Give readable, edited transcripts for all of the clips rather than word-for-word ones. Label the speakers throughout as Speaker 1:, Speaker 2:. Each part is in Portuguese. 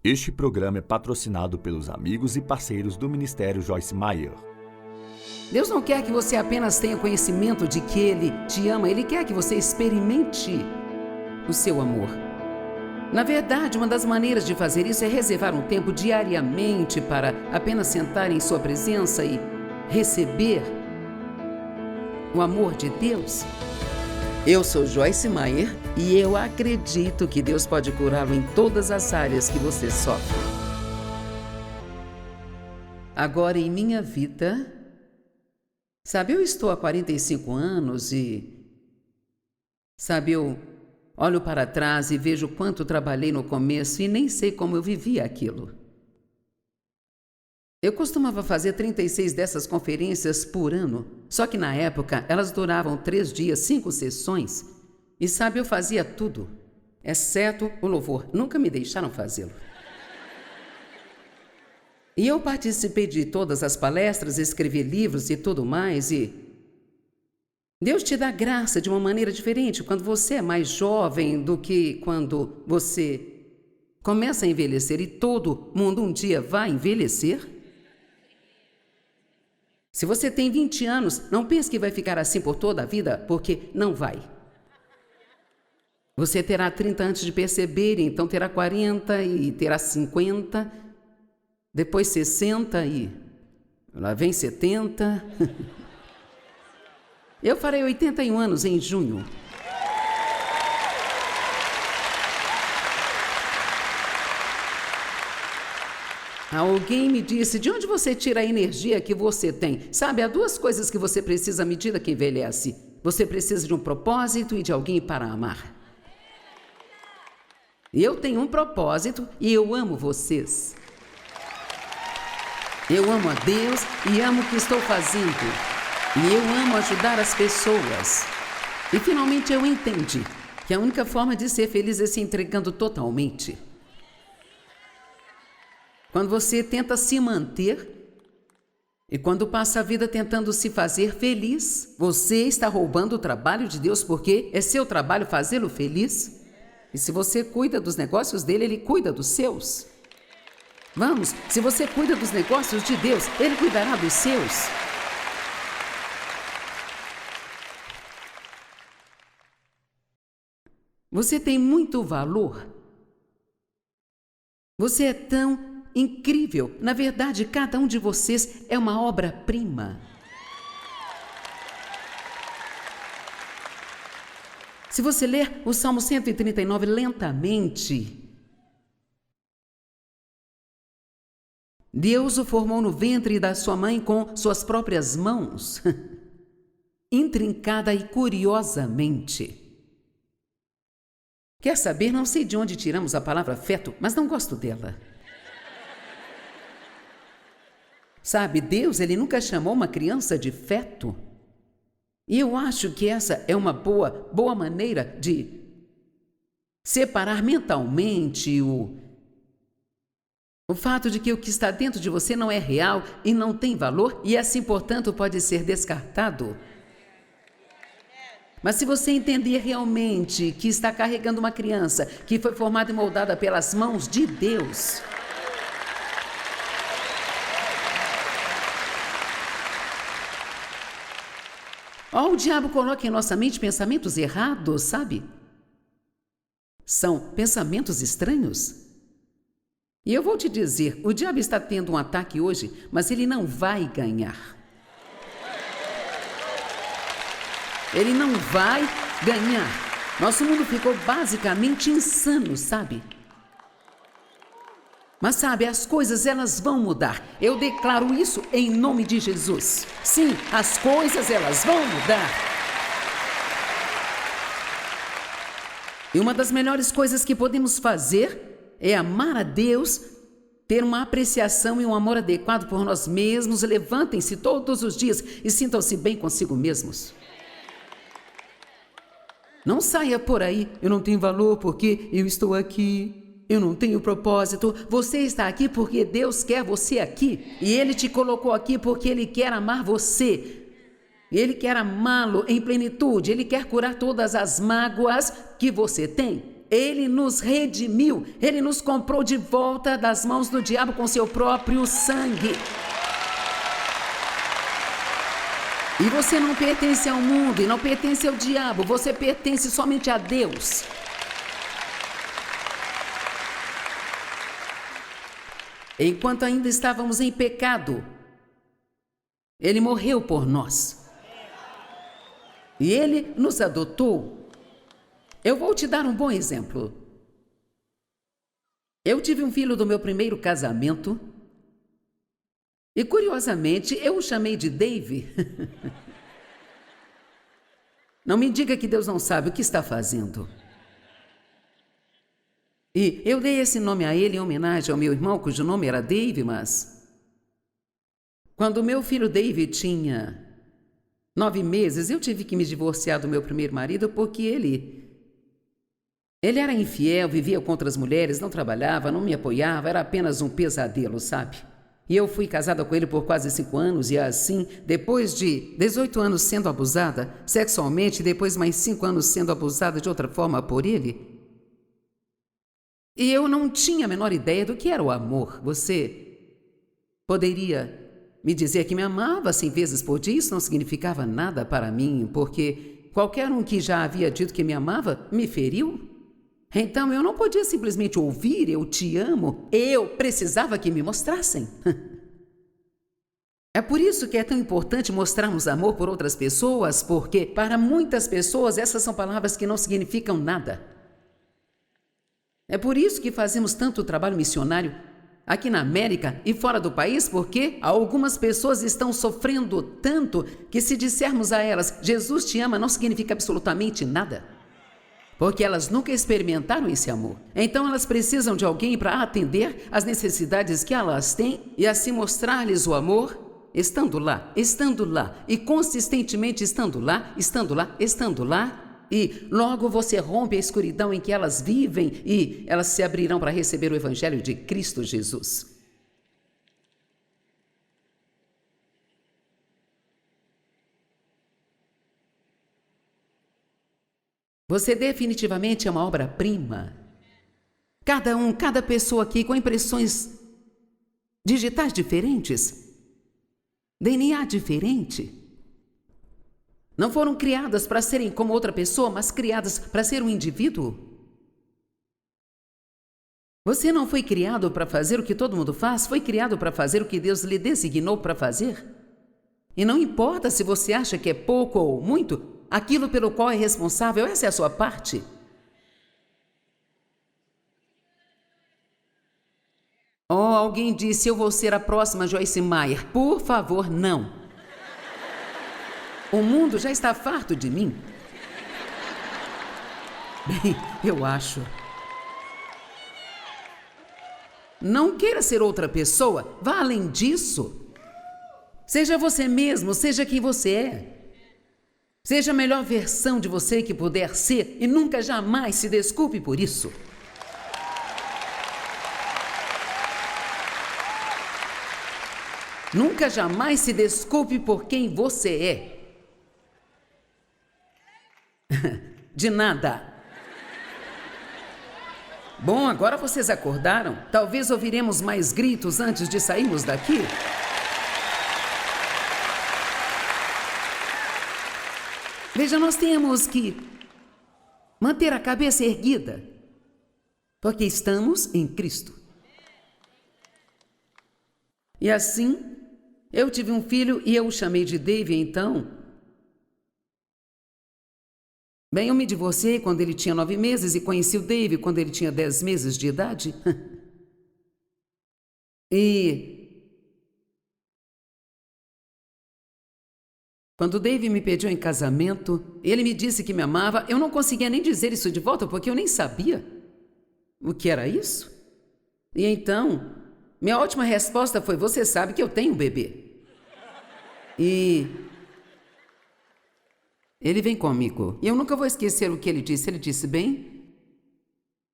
Speaker 1: Este programa é patrocinado pelos amigos e parceiros do Ministério Joyce Meyer.
Speaker 2: Deus não quer que você apenas tenha conhecimento de que Ele te ama, Ele quer que você experimente o seu amor. Na verdade, uma das maneiras de fazer isso é reservar um tempo diariamente para apenas sentar em sua presença e receber o amor de Deus. Eu sou Joyce Meyer e eu acredito que Deus pode curá-lo em todas as áreas que você sofre. Agora, em minha vida, eu estou há 45 anos e, eu olho para trás e vejo quanto trabalhei no começo e nem sei como eu vivia aquilo. Eu costumava fazer 36 dessas conferências por ano, só que na época elas duravam 3 dias, 5 sessões. E eu fazia tudo, exceto o louvor. Nunca me deixaram fazê-lo. E eu participei de todas as palestras, escrevi livros e tudo mais, e Deus te dá graça de uma maneira diferente quando você é mais jovem do que quando você começa a envelhecer, e todo mundo um dia vai envelhecer. Se você tem 20 anos, não pense que vai ficar assim por toda a vida, porque não vai. Você terá 30 antes de perceber, então terá 40 e terá 50, depois 60 e lá vem 70. Eu farei 81 anos em junho. Alguém me disse, de onde você tira a energia que você tem? Há 2 coisas que você precisa à medida que envelhece. Você precisa de um propósito e de alguém para amar. Eu tenho um propósito e eu amo vocês. Eu amo a Deus e amo o que estou fazendo. E eu amo ajudar as pessoas. E finalmente eu entendi que a única forma de ser feliz é se entregando totalmente. Quando você tenta se manter e quando passa a vida tentando se fazer feliz, você está roubando o trabalho de Deus, porque é seu trabalho fazê-lo feliz. E se você cuida dos negócios dele, ele cuida dos seus. Se você cuida dos negócios de Deus, ele cuidará dos seus. Você tem muito valor. Você é tão incrível. Na verdade, cada um de vocês é uma obra-prima. Se você ler o Salmo 139 lentamente, Deus o formou no ventre da sua mãe com suas próprias mãos, intrincada e curiosamente. Quer saber? Não sei de onde tiramos a palavra feto, mas não gosto dela. Deus, ele nunca chamou uma criança de feto. E eu acho que essa é uma boa maneira de separar mentalmente o fato de que o que está dentro de você não é real e não tem valor e assim, portanto, pode ser descartado. Mas se você entender realmente que está carregando uma criança que foi formada e moldada pelas mãos de Deus, o diabo coloca em nossa mente pensamentos errados, São pensamentos estranhos. E eu vou te dizer, o diabo está tendo um ataque hoje, mas ele não vai ganhar. Ele não vai ganhar. Nosso mundo ficou basicamente insano, Mas as coisas elas vão mudar. Eu declaro isso em nome de Jesus. Sim, as coisas elas vão mudar. E uma das melhores coisas que podemos fazer é amar a Deus, ter uma apreciação e um amor adequado por nós mesmos. Levantem-se todos os dias e sintam-se bem consigo mesmos. Não saia por aí, eu não tenho valor porque eu estou aqui. Eu não tenho propósito. Você está aqui porque Deus quer você aqui. E Ele te colocou aqui porque Ele quer amar você. Ele quer amá-lo em plenitude. Ele quer curar todas as mágoas que você tem. Ele nos redimiu, Ele nos comprou de volta das mãos do diabo com seu próprio sangue. E você não pertence ao mundo e não pertence ao diabo, você pertence somente a Deus. Enquanto ainda estávamos em pecado, Ele morreu por nós. E Ele nos adotou. Eu vou te dar um bom exemplo. Eu tive um filho do meu primeiro casamento. E, curiosamente, eu o chamei de Dave. Não me diga que Deus não sabe o que está fazendo. E eu dei esse nome a ele em homenagem ao meu irmão, cujo nome era Dave, mas... Quando meu filho Dave tinha 9 meses, eu tive que me divorciar do meu primeiro marido porque ele era infiel, vivia com outras mulheres, não trabalhava, não me apoiava, era apenas um pesadelo, sabe? E eu fui casada com ele por quase 5 anos e assim, depois de 18 anos sendo abusada sexualmente, depois mais 5 anos sendo abusada de outra forma por ele. E eu não tinha a menor ideia do que era o amor. Você poderia me dizer que me amava 100 vezes por dia, isso não significava nada para mim, porque qualquer um que já havia dito que me amava me feriu. Então eu não podia simplesmente ouvir, eu te amo, eu precisava que me mostrassem. É por isso que é tão importante mostrarmos amor por outras pessoas, porque para muitas pessoas essas são palavras que não significam nada. É por isso que fazemos tanto trabalho missionário aqui na América e fora do país, porque algumas pessoas estão sofrendo tanto que se dissermos a elas, Jesus te ama, não significa absolutamente nada. Porque elas nunca experimentaram esse amor. Então elas precisam de alguém para atender às necessidades que elas têm e assim mostrar-lhes o amor, estando lá, e consistentemente estando lá, e logo você rompe a escuridão em que elas vivem e elas se abrirão para receber o Evangelho de Cristo Jesus. Você definitivamente é uma obra-prima. Cada pessoa aqui com impressões digitais diferentes, DNA diferente. Não foram criadas para serem como outra pessoa, mas criadas para ser um indivíduo. Você não foi criado para fazer o que todo mundo faz, foi criado para fazer o que Deus lhe designou para fazer. E não importa se você acha que é pouco ou muito, aquilo pelo qual é responsável, essa é a sua parte. Oh, alguém disse, eu vou ser a próxima Joyce Meyer. Por favor, não. O mundo já está farto de mim. Bem, eu acho. Não queira ser outra pessoa, vá além disso. Seja você mesmo, seja quem você é. Seja a melhor versão de você que puder ser e nunca jamais se desculpe por isso. Nunca jamais se desculpe por quem você é. De nada. Bom, agora vocês acordaram? Talvez ouviremos mais gritos antes de sairmos daqui. Veja, nós temos que manter a cabeça erguida, porque estamos em Cristo. E assim, eu tive um filho e eu o chamei de Dave, então. Bem, eu me divorciei quando ele tinha 9 meses e conheci o Dave quando ele tinha 10 meses de idade. E quando o Dave me pediu em casamento, ele me disse que me amava, eu não conseguia nem dizer isso de volta porque eu nem sabia o que era isso. E então, minha última resposta foi, você sabe que eu tenho um bebê. E ele vem comigo. E eu nunca vou esquecer o que ele disse. Ele disse, bem,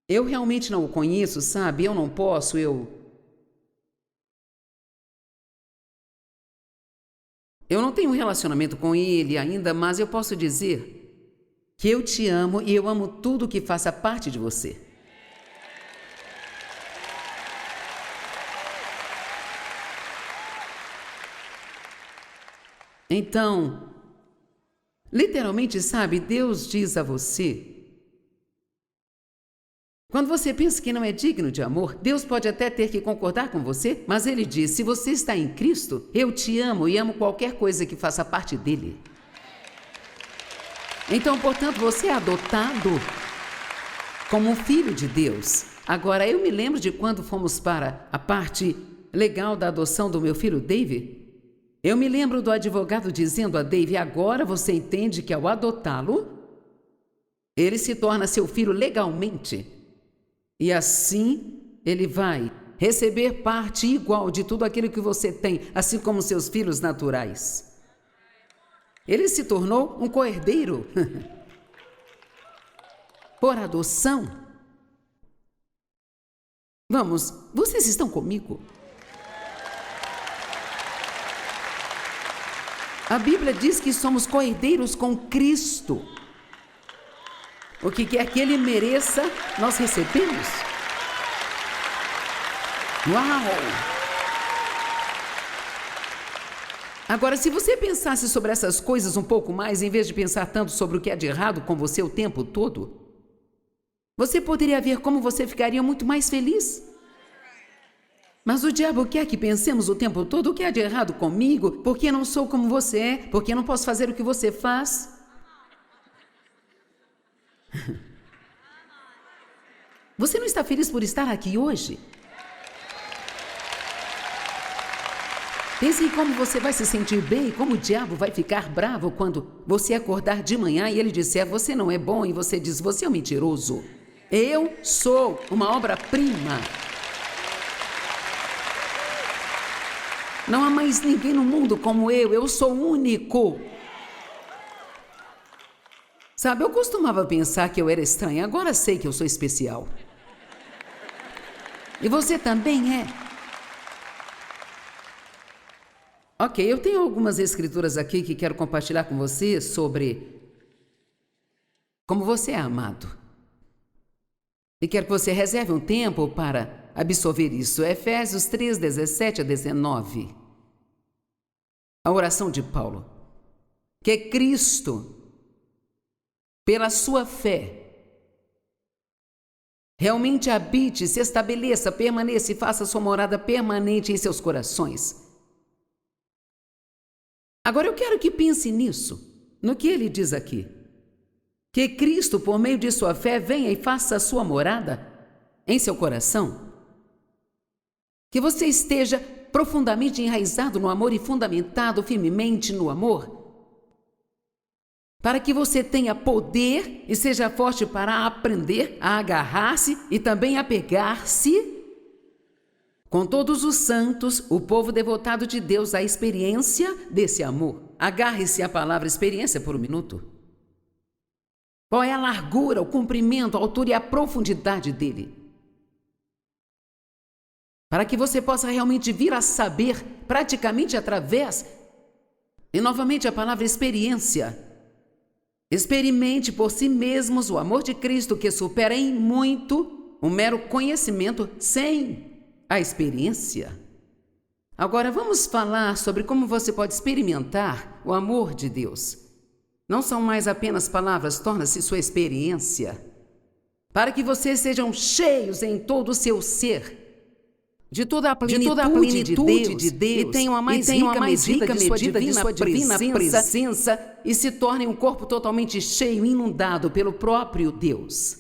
Speaker 2: eu realmente não o conheço, sabe? Eu não posso, eu não tenho um relacionamento com ele ainda, mas eu posso dizer que eu te amo e eu amo tudo que faça parte de você. Então, literalmente, sabe, Deus diz a você, quando você pensa que não é digno de amor, Deus pode até ter que concordar com você, mas Ele diz, se você está em Cristo, eu te amo e amo qualquer coisa que faça parte dele. Então, portanto, você é adotado como um filho de Deus. Agora, eu me lembro de quando fomos para a parte legal da adoção do meu filho Dave. Eu me lembro do advogado dizendo a Dave, agora você entende que ao adotá-lo, ele se torna seu filho legalmente. E assim, ele vai receber parte igual de tudo aquilo que você tem, assim como seus filhos naturais. Ele se tornou um co-herdeiro por adoção. Vamos, vocês estão comigo? A Bíblia diz que somos co-herdeiros com Cristo. O que quer que Ele mereça, nós recebemos. Uau! Agora, se você pensasse sobre essas coisas um pouco mais, em vez de pensar tanto sobre o que é de errado com você o tempo todo, você poderia ver como você ficaria muito mais feliz. Mas o diabo quer que pensemos o tempo todo o que há de errado comigo, porque não sou como você é, porque não posso fazer o que você faz. Você não está feliz por estar aqui hoje? Pense em como você vai se sentir bem e como o diabo vai ficar bravo quando você acordar de manhã e ele disser, você não é bom, e você diz, você é um mentiroso. Eu sou uma obra-prima. Não há mais ninguém no mundo como eu sou único. Sabe, eu costumava pensar que eu era estranha, agora sei que eu sou especial. E você também é. Ok, eu tenho algumas escrituras aqui que quero compartilhar com você sobre como você é amado. E quero que você reserve um tempo para absorver isso. Efésios 3, 17 a 19. A oração de Paulo. Que Cristo, pela sua fé, realmente habite, se estabeleça, permaneça e faça sua morada permanente em seus corações. Agora eu quero que pense nisso, no que ele diz aqui. Que Cristo, por meio de sua fé, venha e faça a sua morada em seu coração. Que você esteja profundamente enraizado no amor e fundamentado firmemente no amor. Para que você tenha poder e seja forte para aprender a agarrar-se e também apegar-se com todos os santos, o povo devotado de Deus, à experiência desse amor. Agarre-se à palavra experiência por um minuto. Qual é a largura, o comprimento, a altura e a profundidade dele? Para que você possa realmente vir a saber, praticamente através, e novamente a palavra experiência. Experimente por si mesmos o amor de Cristo, que supera em muito o mero conhecimento sem a experiência. Agora vamos falar sobre como você pode experimentar o amor de Deus. Não são mais apenas palavras, torna-se sua experiência. Para que vocês sejam cheios em todo o seu ser, de toda a plenitude de Deus, e tenham a mais rica medida de sua divina presença e se tornem um corpo totalmente cheio, inundado pelo próprio Deus.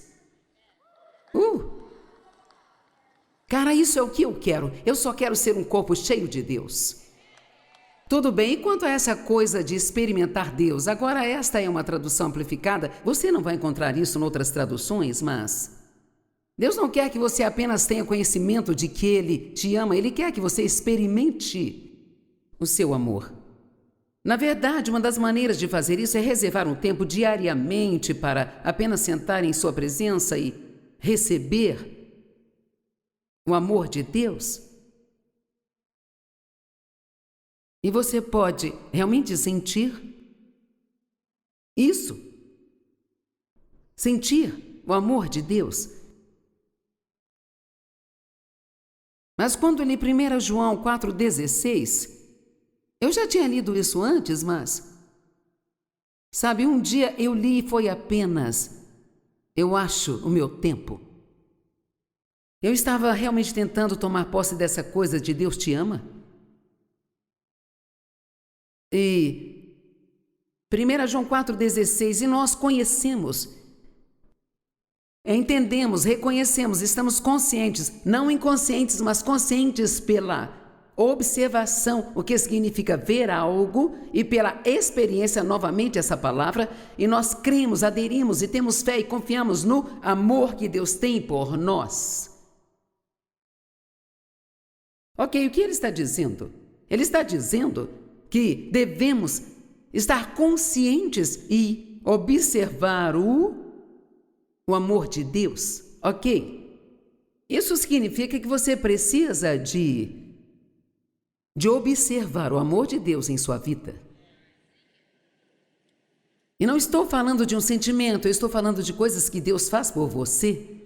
Speaker 2: Cara, isso é o que eu quero. Eu só quero ser um corpo cheio de Deus. Tudo bem, e quanto a essa coisa de experimentar Deus? Agora, esta é uma tradução amplificada. Você não vai encontrar isso em outras traduções, mas Deus não quer que você apenas tenha conhecimento de que Ele te ama, Ele quer que você experimente o seu amor. Na verdade, uma das maneiras de fazer isso é reservar um tempo diariamente para apenas sentar em sua presença e receber o amor de Deus. E você pode realmente sentir isso. sentir o amor de Deus. Mas quando li 1 João 4,16, eu já tinha lido isso antes, mas... Sabe, um dia eu li e foi apenas, eu acho, o meu tempo. Eu estava realmente tentando tomar posse dessa coisa de Deus te ama. E 1 João 4,16, e nós conhecemos, entendemos, reconhecemos, estamos conscientes, não inconscientes, mas conscientes pela observação, o que significa ver algo, e pela experiência, novamente essa palavra, e nós cremos, aderimos e temos fé e confiamos no amor que Deus tem por nós. Ok, o que ele está dizendo? Ele está dizendo que devemos estar conscientes e observar o amor de Deus, ok? Isso significa que você precisa de observar o amor de Deus em sua vida. E não estou falando de um sentimento, eu estou falando de coisas que Deus faz por você.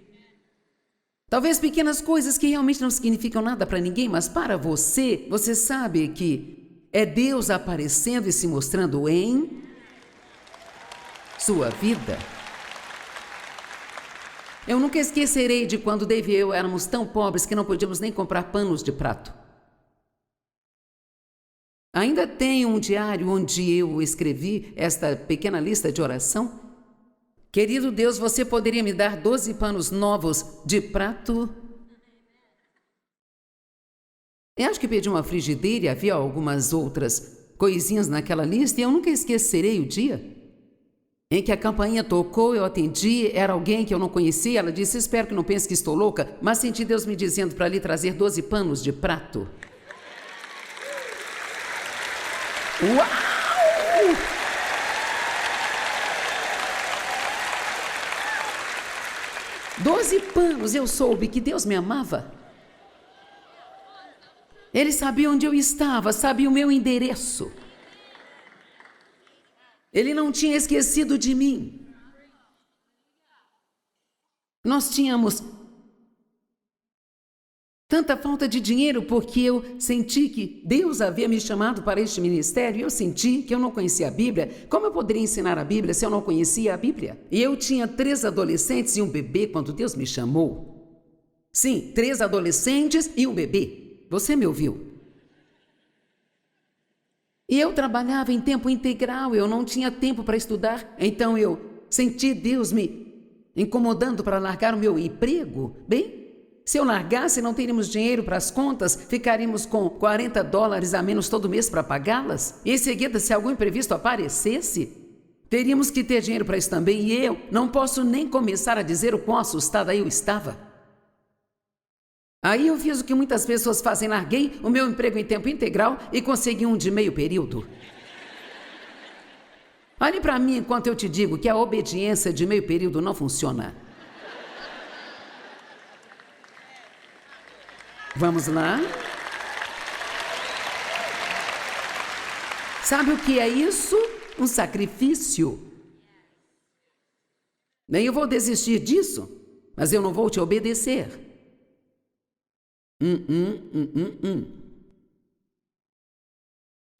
Speaker 2: Talvez pequenas coisas que realmente não significam nada para ninguém, mas para você, você sabe que é Deus aparecendo e se mostrando em sua vida. Eu nunca esquecerei de quando Dave e eu éramos tão pobres que não podíamos nem comprar panos de prato. Ainda tenho um diário onde eu escrevi esta pequena lista de oração. Querido Deus, você poderia me dar 12 panos novos de prato? Eu acho que pedi uma frigideira e havia algumas outras coisinhas naquela lista, e eu nunca esquecerei o dia em que a campainha tocou, eu atendi, era alguém que eu não conhecia, ela disse, espero que não pense que estou louca, mas senti Deus me dizendo para lhe trazer 12 panos de prato. Uau! Doze panos, eu soube que Deus me amava. Ele sabia onde eu estava, sabia o meu endereço. Ele não tinha esquecido de mim. Nós tínhamos tanta falta de dinheiro porque eu senti que Deus havia me chamado para este ministério, e eu senti que eu não conhecia a Bíblia. Como eu poderia ensinar a Bíblia se eu não conhecia a Bíblia? E eu tinha 3 adolescentes e um bebê quando Deus me chamou. Sim, 3 adolescentes e um bebê. Você me ouviu? E eu trabalhava em tempo integral, eu não tinha tempo para estudar. Então eu senti Deus me incomodando para largar o meu emprego. Bem, se eu largasse, não teríamos dinheiro para as contas, ficaríamos com $40 a menos todo mês para pagá-las. E em seguida, se algum imprevisto aparecesse, teríamos que ter dinheiro para isso também. E eu não posso nem começar a dizer o quão assustada eu estava. Aí eu fiz o que muitas pessoas fazem, larguei o meu emprego em tempo integral e consegui um de meio período. Olhe para mim enquanto eu te digo que a obediência de meio período não funciona. Vamos lá? Sabe o que é isso? Um sacrifício. Nem eu vou desistir disso, mas eu não vou te obedecer.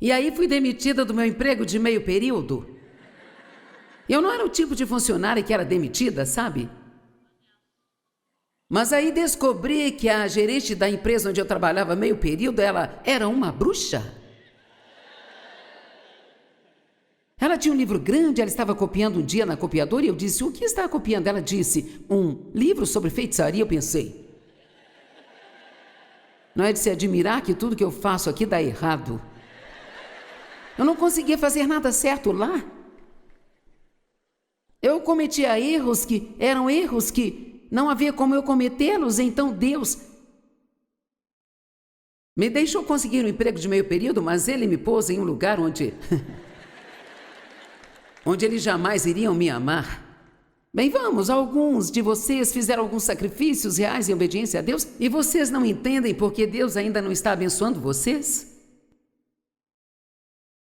Speaker 2: E aí fui demitida do meu emprego de meio período. Eu não era o tipo de funcionária que era demitida, sabe? Mas aí descobri que a gerente da empresa onde eu trabalhava meio período, ela era uma bruxa. Ela tinha um livro grande, ela estava copiando um dia na copiadora e eu disse, o que está copiando? Ela disse, um livro sobre feitiçaria. Eu pensei, não é de se admirar que tudo que eu faço aqui dá errado. Eu não conseguia fazer nada certo lá. Eu cometia erros que eram erros que não havia como eu cometê-los, então Deus me deixou conseguir um emprego de meio período, mas Ele me pôs em um lugar onde Eles jamais iriam me amar. Bem, vamos, alguns de vocês fizeram alguns sacrifícios reais em obediência a Deus e vocês não entendem porque Deus ainda não está abençoando vocês?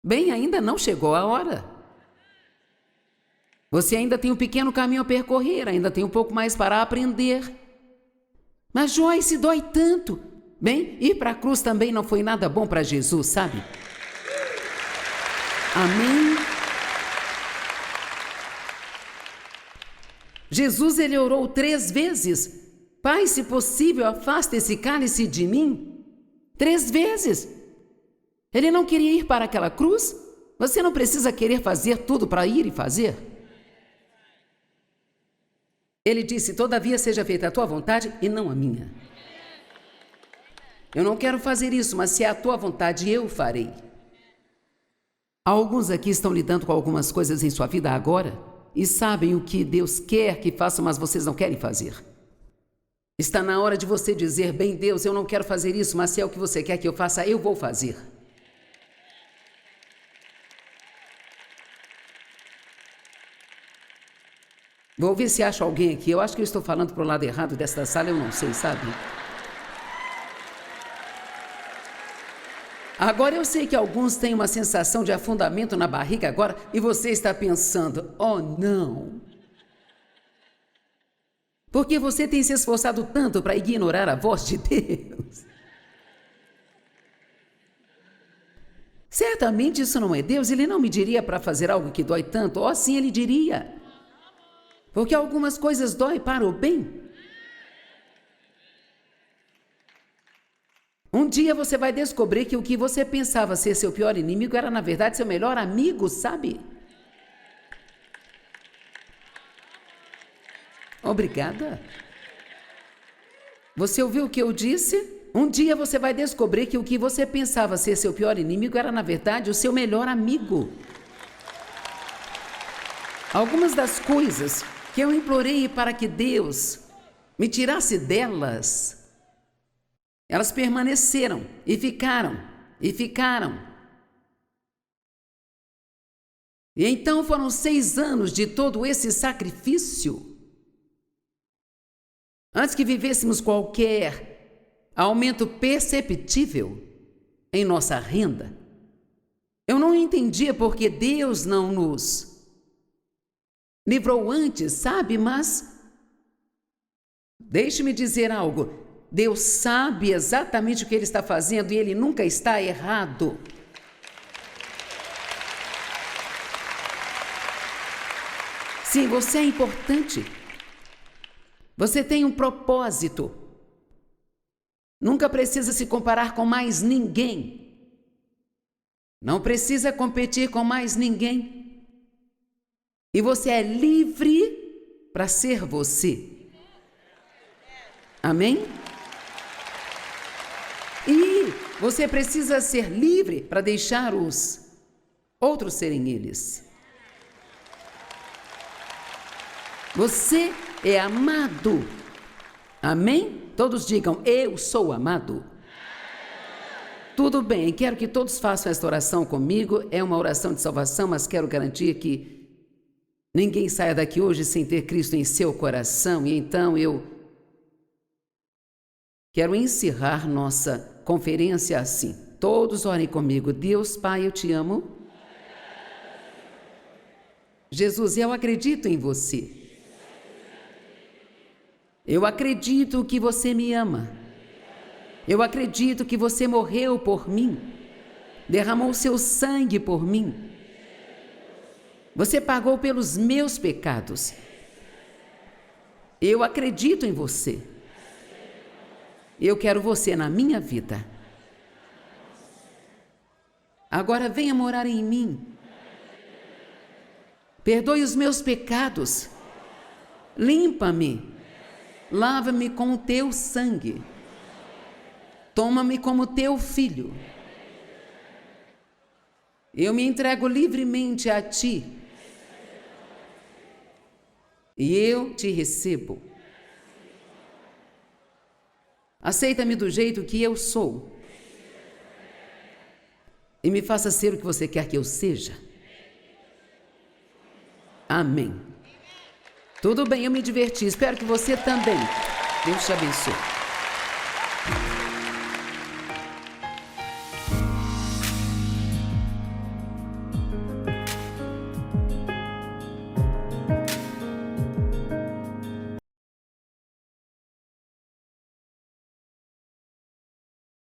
Speaker 2: Bem, ainda não chegou a hora. Você ainda tem um pequeno caminho a percorrer, ainda tem um pouco mais para aprender. Mas Joyce, dói tanto. Bem, ir para a cruz também não foi nada bom para Jesus, sabe? Amém? Jesus, ele orou 3 vezes. Pai, se possível, afasta esse cálice de mim. 3 vezes. Ele não queria ir para aquela cruz? Você não precisa querer fazer tudo para ir e fazer. Ele disse, todavia seja feita a tua vontade e não a minha. Eu não quero fazer isso, mas se é a tua vontade, eu farei. Alguns aqui estão lidando com algumas coisas em sua vida agora e sabem o que Deus quer que façam, mas vocês não querem fazer. Está na hora de você dizer, bem, Deus, eu não quero fazer isso, mas se é o que você quer que eu faça, eu vou fazer. Vou ver se acho alguém aqui. Eu acho que eu estou falando para o lado errado desta sala, eu não sei, sabe? Agora eu sei que alguns têm uma sensação de afundamento na barriga agora e você está pensando, oh não. Porque você tem se esforçado tanto para ignorar a voz de Deus. Certamente isso não é Deus, ele não me diria para fazer algo que dói tanto, ou assim ele diria. Porque algumas coisas doem para o bem. Um dia você vai descobrir que o que você pensava ser seu pior inimigo era, na verdade, seu melhor amigo, sabe? Obrigada. Você ouviu o que eu disse? Um dia você vai descobrir que o que você pensava ser seu pior inimigo era, na verdade, o seu melhor amigo. Algumas das coisas que eu implorei para que Deus me tirasse delas, elas permaneceram e ficaram, e ficaram. E então foram 6 anos de todo esse sacrifício. Antes que vivêssemos qualquer aumento perceptível em nossa renda, eu não entendia porque Deus não nos livrou antes, sabe? Mas deixe-me dizer algo. Deus sabe exatamente o que Ele está fazendo e Ele nunca está errado. Sim, você é importante. Você tem um propósito. Nunca precisa se comparar com mais ninguém. Não precisa competir com mais ninguém. E você é livre para ser você. Amém? E você precisa ser livre para deixar os outros serem eles. Você é amado. Amém? Todos digam, eu sou amado. Tudo bem, quero que todos façam esta oração comigo. É uma oração de salvação, mas quero garantir que ninguém saia daqui hoje sem ter Cristo em seu coração. E então eu quero encerrar nossa conferência assim. Todos orem comigo. Deus, Pai, eu te amo. Jesus, eu acredito em você. Eu acredito que você me ama. Eu acredito que você morreu por mim. Derramou seu sangue por mim. Você pagou pelos meus pecados. Eu acredito em você. Eu quero você na minha vida. Agora venha morar em mim. Perdoe os meus pecados. Limpa-me. Lava-me com o teu sangue. Toma-me como teu filho. Eu me entrego livremente a ti. E eu te recebo. Aceita-me do jeito que eu sou. E me faça ser o que você quer que eu seja. Amém. Tudo bem, eu me diverti. Espero que você também. Deus te abençoe.